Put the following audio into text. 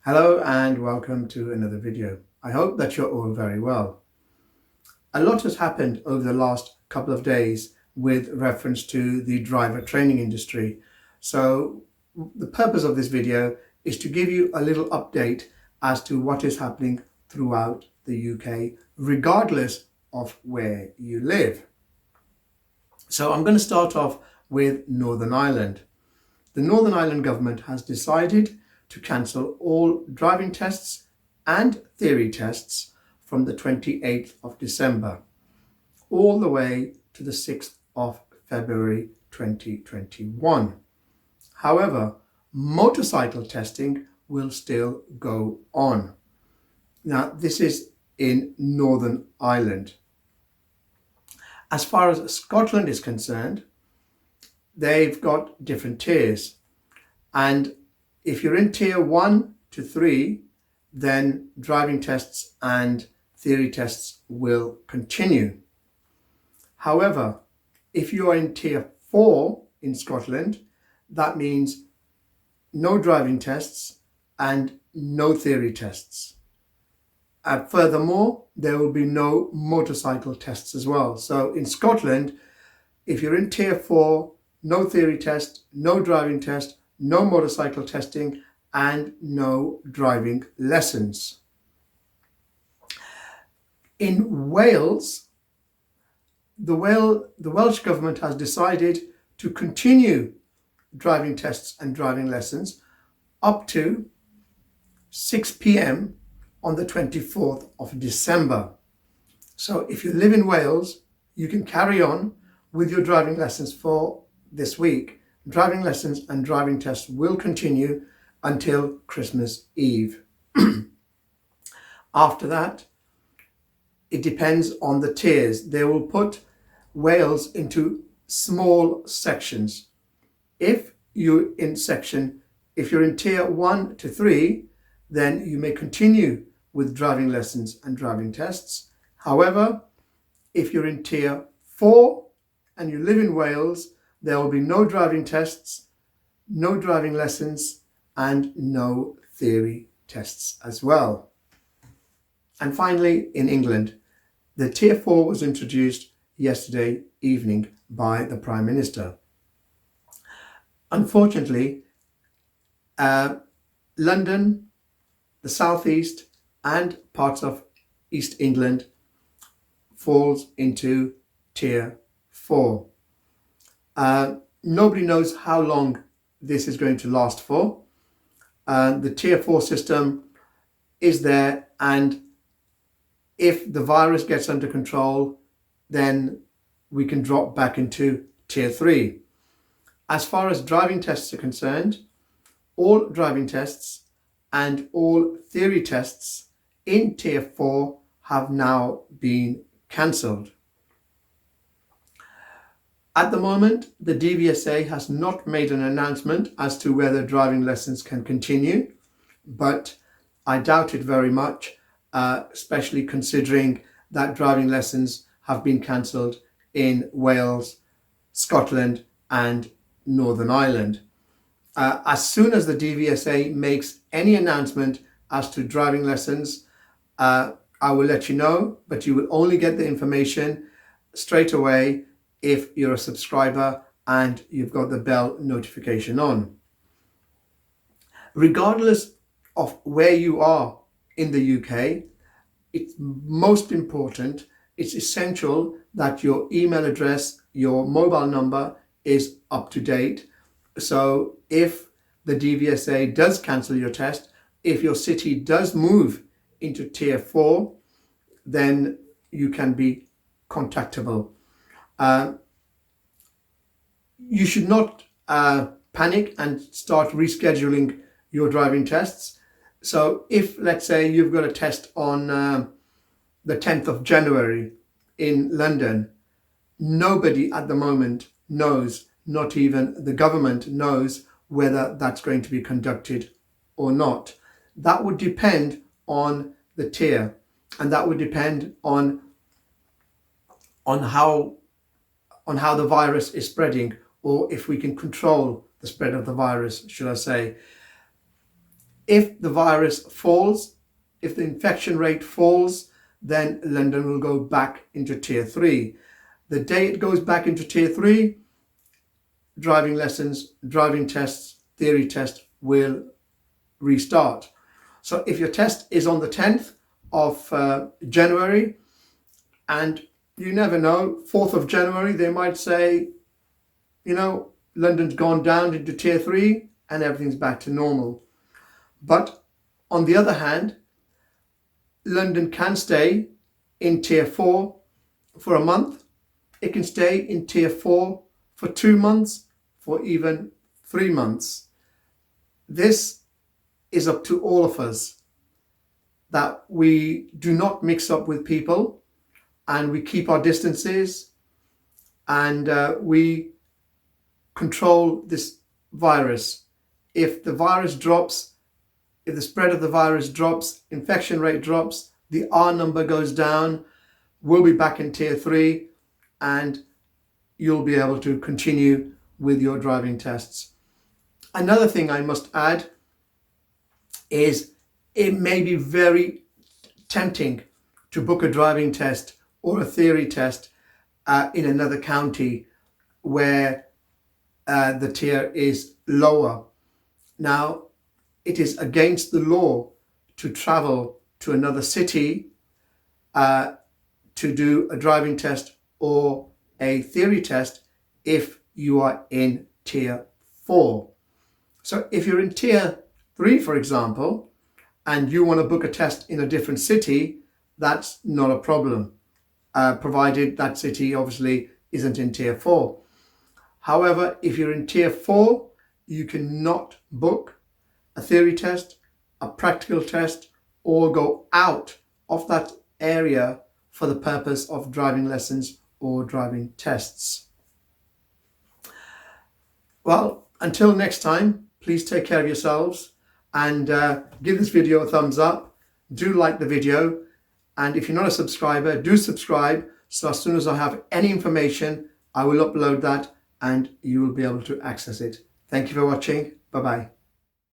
Hello and welcome to another video. I hope that you're all very well. A lot has happened over the last couple of days with reference to the driver training industry. So the purpose of this video is to give you a little update as to what is happening throughout the UK, regardless of where you live. So I'm going to start off with Northern Ireland. The Northern Ireland government has decided to cancel all driving tests and theory tests from the 28th of December all the way to the 6th of February 2021. However, motorcycle testing will still go on. Now, this is in Northern Ireland. As far as Scotland is concerned, they've got different tiers, and if you're in tier 1 to 3, then driving tests and theory tests will continue. However, if you are in tier 4 in Scotland, that means no driving tests and no theory tests. Furthermore, there will be no motorcycle tests as well. So in Scotland, if you're in tier 4, no theory test, no driving test, no motorcycle testing, and no driving lessons. In Wales, the Welsh government has decided to continue driving tests and driving lessons up to 6 p.m. on the 24th of December. So if you live in Wales, you can carry on with your driving lessons for this week. Driving lessons and driving tests will continue until Christmas Eve. After that, it depends on the tiers. They will put Wales into small sections. If you're in tier 1 to 3, then you may continue with driving lessons and driving tests. However, if you're in tier 4 and you live in Wales, there will be no driving tests, no driving lessons, and no theory tests as well. And finally, in England, the Tier 4 was introduced yesterday evening by the Prime Minister. Unfortunately, London, the South East, and parts of East England falls into Tier 4. Nobody knows how long this is going to last for. The tier 4 system is there, and if the virus gets under control, then we can drop back into tier 3. As far as driving tests are concerned, all driving tests and all theory tests in tier 4 have now been cancelled. At the moment, the DVSA has not made an announcement as to whether driving lessons can continue, but I doubt it very much, especially considering that driving lessons have been cancelled in Wales, Scotland, and Northern Ireland. As soon as the DVSA makes any announcement as to driving lessons, I will let you know, but you will only get the information straight away if you're a subscriber and you've got the bell notification on. Regardless of where you are in the UK, it's most important, it's essential that your email address, your mobile number is up to date. So if the DVSA does cancel your test, if your city does move into tier 4, then you can be contactable. You should not panic and start rescheduling your driving tests. So if, let's say, you've got a test on the 10th of January in London, nobody at the moment knows, not even the government knows, whether that's going to be conducted or not. That would depend on the tier, and that would depend on how the virus is spreading, or if we can control the spread of the virus, should I say. If the virus falls, if the infection rate falls, then London will go back into tier 3. The day it goes back into tier 3, driving lessons, driving tests, theory test will restart. So if your test is on the 10th of January, and you never know, 4th of January, they might say, you know, London's gone down into tier 3 and everything's back to normal. But on the other hand, London can stay in tier 4 for a month. It can stay in tier 4 for 2 months, for even 3 months. This is up to all of us, that we do not mix up with people and we keep our distances, and we control this virus. If the virus drops, if the spread of the virus drops, infection rate drops, the R number goes down, we'll be back in tier 3 and you'll be able to continue with your driving tests. Another thing I must add is it may be very tempting to book a driving test or a theory test in another county where the tier is lower. Now, it is against the law to travel to another city to do a driving test or a theory test if you are in tier 4. So if you're in tier 3, for example, and you want to book a test in a different city, that's not a problem, provided that city obviously isn't in tier 4. However, if you're in tier 4, you cannot book a theory test, a practical test, or go out of that area for the purpose of driving lessons or driving tests. Well, until next time, please take care of yourselves and give this video a thumbs up. Do like the video, and if you're not a subscriber, do subscribe, so as soon as I have any information, I will upload that and you will be able to access it. Thank you for watching. Bye-bye.